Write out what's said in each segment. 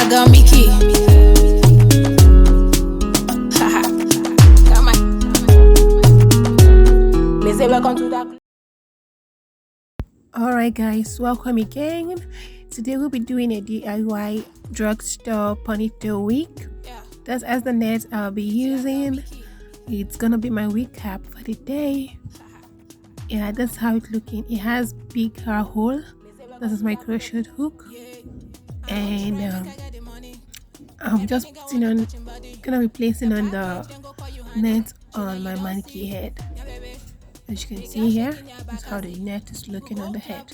girl Mickey. Come on. Me say welcome to that. Alright guys, welcome again. Today we'll be doing a DIY drugstore ponytail wig. That's as the net I'll be using. It's gonna be my wig cap for the day. Yeah, that's how it's looking. It has big hair hole. This is my crochet hook, and I'm just gonna be placing on the net on my mannequin head. As you can see here, that's how the net is looking on the head.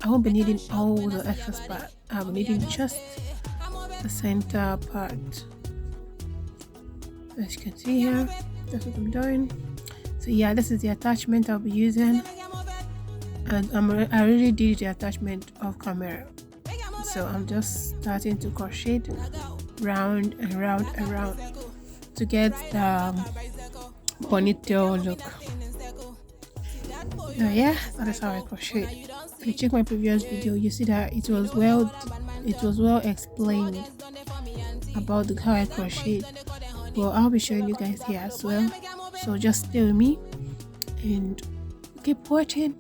I won't be needing all the excess part. I'll be needing just the center part. As you can see here, that's what I'm doing. So yeah, this is the attachment I'll be using, and I already did the attachment off camera. So I'm just starting to crochet round and round and round to get the ponytail look. So yeah, that is how I crochet. If you check my previous video, you see that it was well explained about how I crochet. Well, I'll be showing you guys here as well. So just stay with me and keep watching.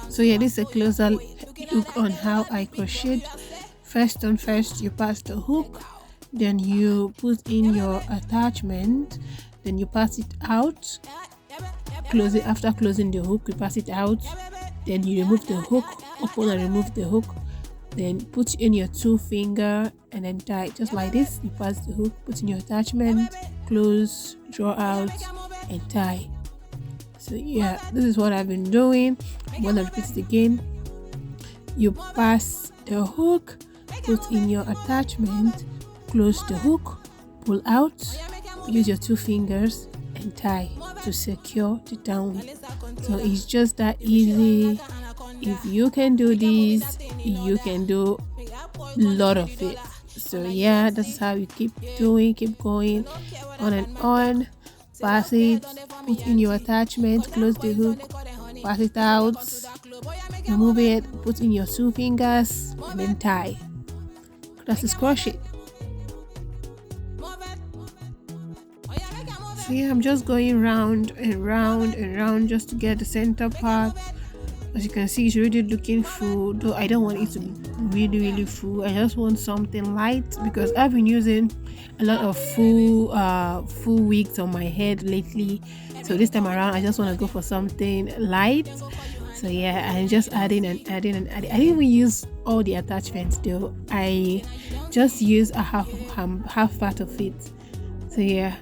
So yeah, this is a closer look on how I crocheted. First, you pass the hook, then you put in your attachment, then you pass it out, close it. After closing the hook, you pass it out, then you remove the hook, open and remove the hook, then put in your 2 finger and then tie just like this. You pass the hook, put in your attachment, close, draw out and tie. So yeah, this is what I've been doing. I'm gonna repeat it again. You pass the hook, put in your attachment, close the hook, pull out, use your 2 fingers and tie to secure the down. So it's just that easy. If you can do this, you can do a lot of it. So yeah, that's how you keep going on and on. Pass it, put in your attachment, close the hook, pass it out, remove it, put in your 2 fingers and then tie. That is crochet. So yeah, I'm just going round and round and round just to get the center part. As you can see, it's already looking full, though I don't want it to be really full. I just want something light because I've been using a lot of full wigs on my head lately. So this time around I just want to go for something light. So yeah, I'm just adding and adding and adding. I didn't even use all the attachments though. I just use a half part of it. So yeah,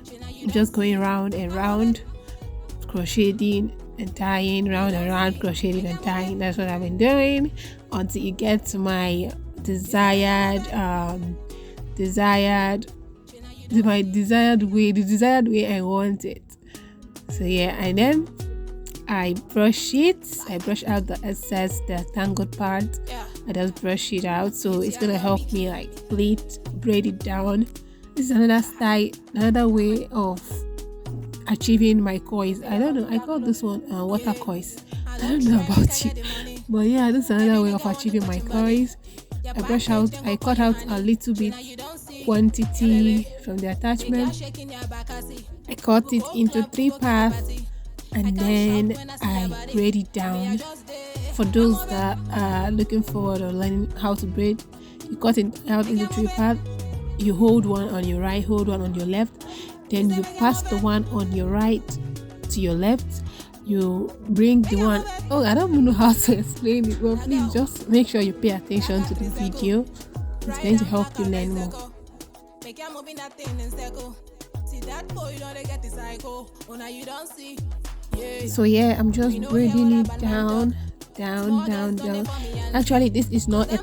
I'm just going round and round, crocheting and tying, round and round, crocheting and tying. That's what I've been doing until you get to my desired way I want it. So yeah, and then I brush out the excess, the tangled part. I just brush it out, so it's gonna help me like braid it down. This is another style, another way of achieving my coils. I don't know, I call this one water coils. I don't know about you, but yeah, this is another way of achieving my coils. I cut out a little bit quantity from the attachment. I cut it into 3 parts and then I braid it down. For those that are looking forward or learning how to braid, you cut it out into 3 parts. You hold one on your right, hold one on your left, then you pass the one on your right to your left. You bring the one, I don't even know how to explain it, but please just make sure you pay attention to the video. It's going to help you learn more. So yeah, I'm just braiding it down. Actually, this is not a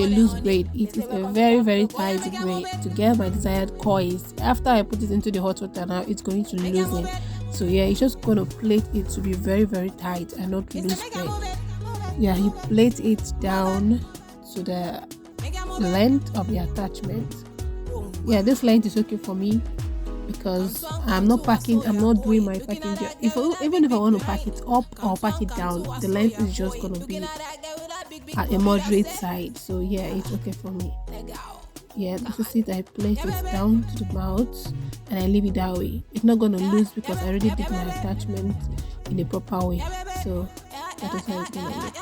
loose braid. It is a very tight braid to get my desired coils. After I put it into the hot water, now it's going to loosen. So yeah, it's just going to plait it to be very tight and not loose braid. Yeah, you plait it down to the length of the attachment. Yeah, this length is okay for me because I'm not doing my packing job. Even if I want to pack it up or pack it down, the length is just gonna be at a moderate side. So yeah, it's okay for me. Yeah, this is it. I place it down to the mouth and I leave it that way. It's not gonna lose because I already did my attachment in a proper way. So that is how it's gonna look.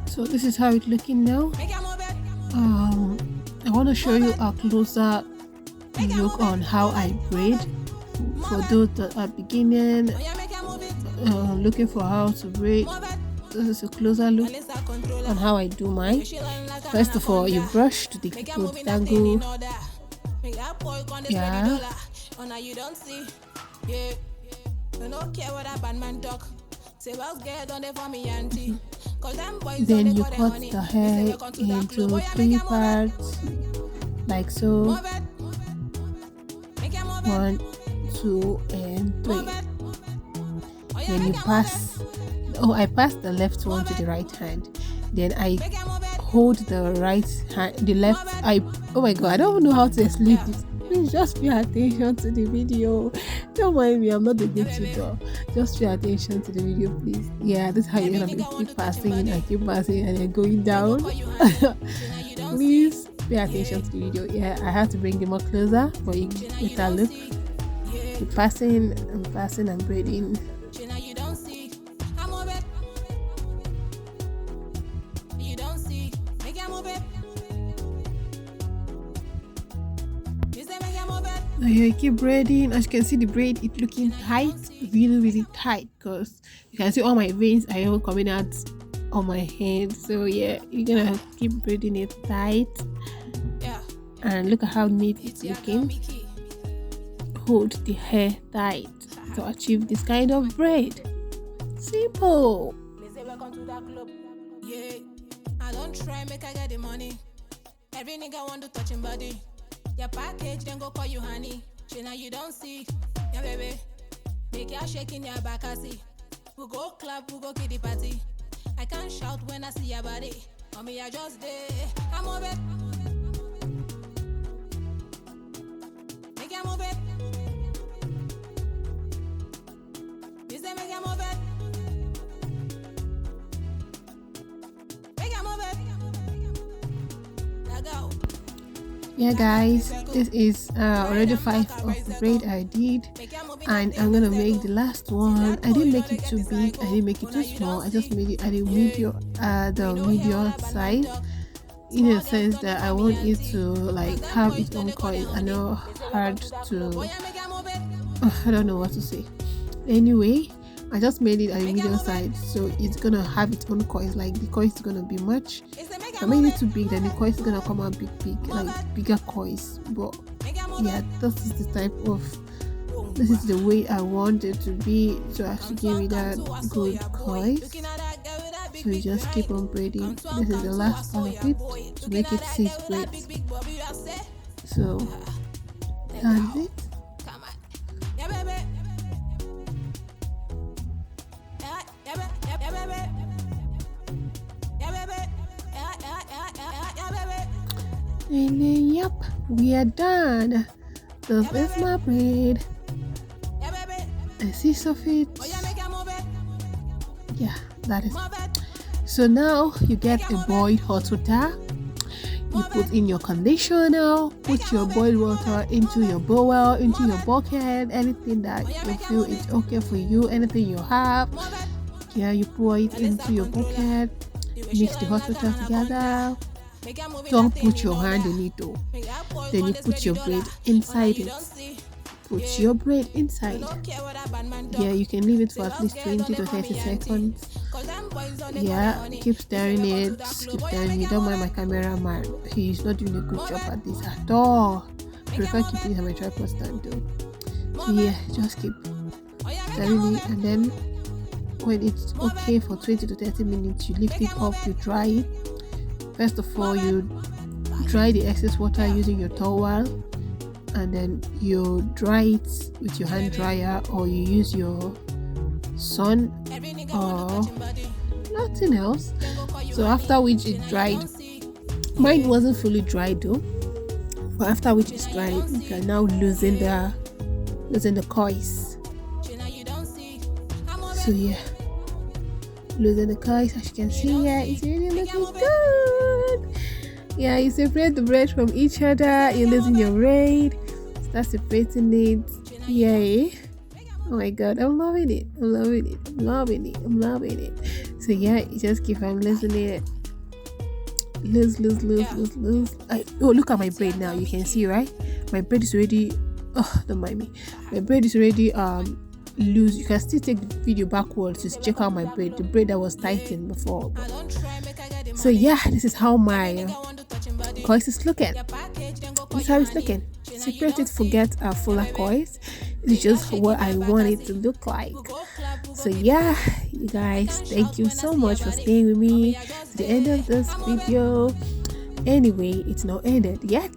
So this is how it's looking now. I want to show you a closer look on how I braid. For those that are beginning, looking for how to braid, this is a closer look on how I do mine. First of all, you brush to the dangle. Yeah. Then you cut the hair into 3 parts, like so. 1, 2, and 3. Then you pass. I pass the left one to the right hand. Then I hold the right hand, the left. Oh my god, I don't know how to explain this. Please just pay attention to the video. Don't mind me, I'm not a good tutor. Just pay attention to the video, please. Yeah, this is how you're gonna keep passing and then going down. Please pay attention to the video. Yeah, I have to bring them more closer for you with that look. Keep passing and braiding. Now you keep braiding. As you can see, the braid is looking tight, really tight, because you can see all my veins are all coming out on my head. So yeah, you're gonna keep braiding it tight. And look at how neat it's looking. Hold the hair tight to achieve this kind of braid. Simple. Yeah, I don't try make I get the money. Every nigga want to touch him body. Your package then go call you honey. Now you don't see. Yeah, baby. Make you shaking your back, I see. We go club, we go kiddie party. I can't shout when I see your body. Mommy, I just there. I'm over it. Make you move it. You say make you move it. Make you move it. Now go. Yeah guys, this is already 5 of the braid I did, and I'm gonna make the last one. I didn't make it too big, I didn't make it too small, I just made it at the medium size, in a sense that I want it to like have its own coil. I know hard to I don't know what to say. Anyway, I just made it at the medium size, so it's gonna have its own coils. Like the coils is gonna be much. If I made it too big, then the coils is gonna come out big, like bigger coils. But yeah, this is the way I want it to be, so I have to give it that good coils. So you just keep on braiding. This is the last part of it to make it 6 braids. So that's it. And then yep, we are done. This is my braid. A 6 of it. Yeah, that is it. So now you get a boiled hot water. You put in your conditioner, put your boiled water into your bowl, into your bucket, anything that you feel is okay for you, anything you have. Yeah, you pour it into your bucket, mix the hot water together. Don't put your hand in it though. Then you put your braid inside it. Put your braid inside. Yeah, you can leave it for at least 20 to 30 seconds. Yeah, keep stirring it. Keep stirring it. Don't mind my cameraman. He's not doing a good job at this at all. I prefer keeping it on my tripod stand though. So yeah, just keep stirring it, and then when it's okay for 20 to 30 minutes, you lift it up, you dry it. First of all, you dry the excess water using your towel, and then you dry it with your hand dryer, or you use your sun or nothing else. So after which it dried, mine wasn't fully dried though, but after which it's dried, you can now loosen the coils. So yeah, loosen the coils. As you can see here, it's really looking good. Yeah, you separate the braid from each other, you loosen your braid, start separating it. Yay. Oh my god, I'm loving it. I'm loving it. I'm loving it. I'm loving it. So yeah, you just keep on loosening it. Loose. Oh, look at my braid now. You can see, right? My braid is already. Oh, don't mind me. My braid is already loose. You can still take the video backwards to check out my braid, the braid that was tightened before. So yeah, this is how my coils is looking. This is how it's looking. Separated, forget fuller coils. It's just what I want it to look like. So yeah, you guys, thank you so much for staying with me to the end of this video. Anyway, it's not ended yet.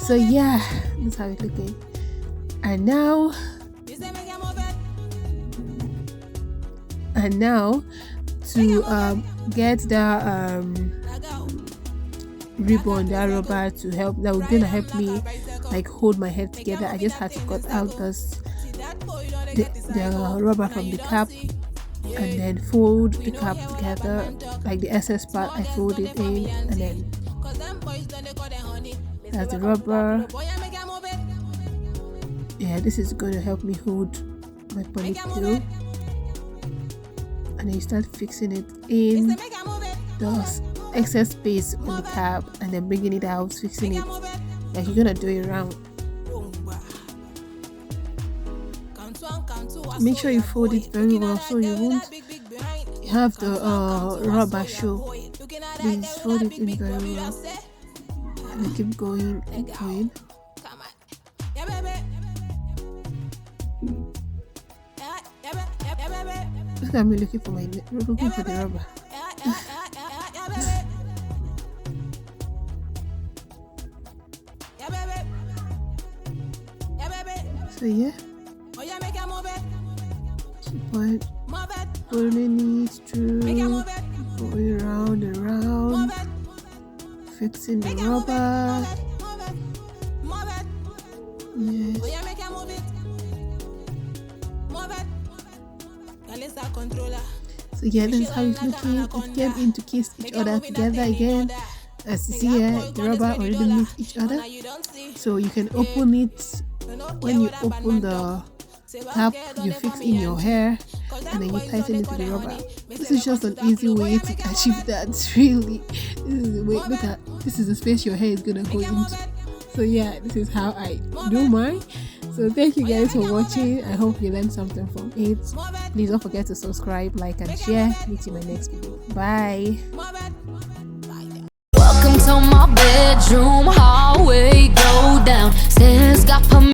So yeah, that's how it's looking. And now to get the ribbon, that rubber to help, that was gonna help me like hold my head together, I just had to cut out the rubber from the cap and then fold the cap together, like the excess part I fold it in, and then that's the rubber. Yeah, this is going to help me hold my ponytail, and then you start fixing it in the excess space on the cap and then bringing it out, fixing it like you're gonna do it around. Make sure you fold it very well so you won't have the rubber show. Please fold it in very well and then keep going and going. Look at me looking for the rubber. So yeah, pulling it through, going round and round, fixing the rubber. Yes. So yeah, this is how it's looking. It came in to kiss each other together again. As you see here, the rubber already meet each other. So you can open it. When you open the cap, you fix in your hair and then you tighten it to the rubber. This is just an easy way to achieve that. Really, this is the way. Look at, this is the space your hair is gonna go into. So yeah, this is how I do mine. So thank you guys for watching. I hope you learned something from it. Please don't forget to subscribe, like and share. Meet you in my next video. Bye. Welcome to my bedroom, hallway, go down. Stairs got permission.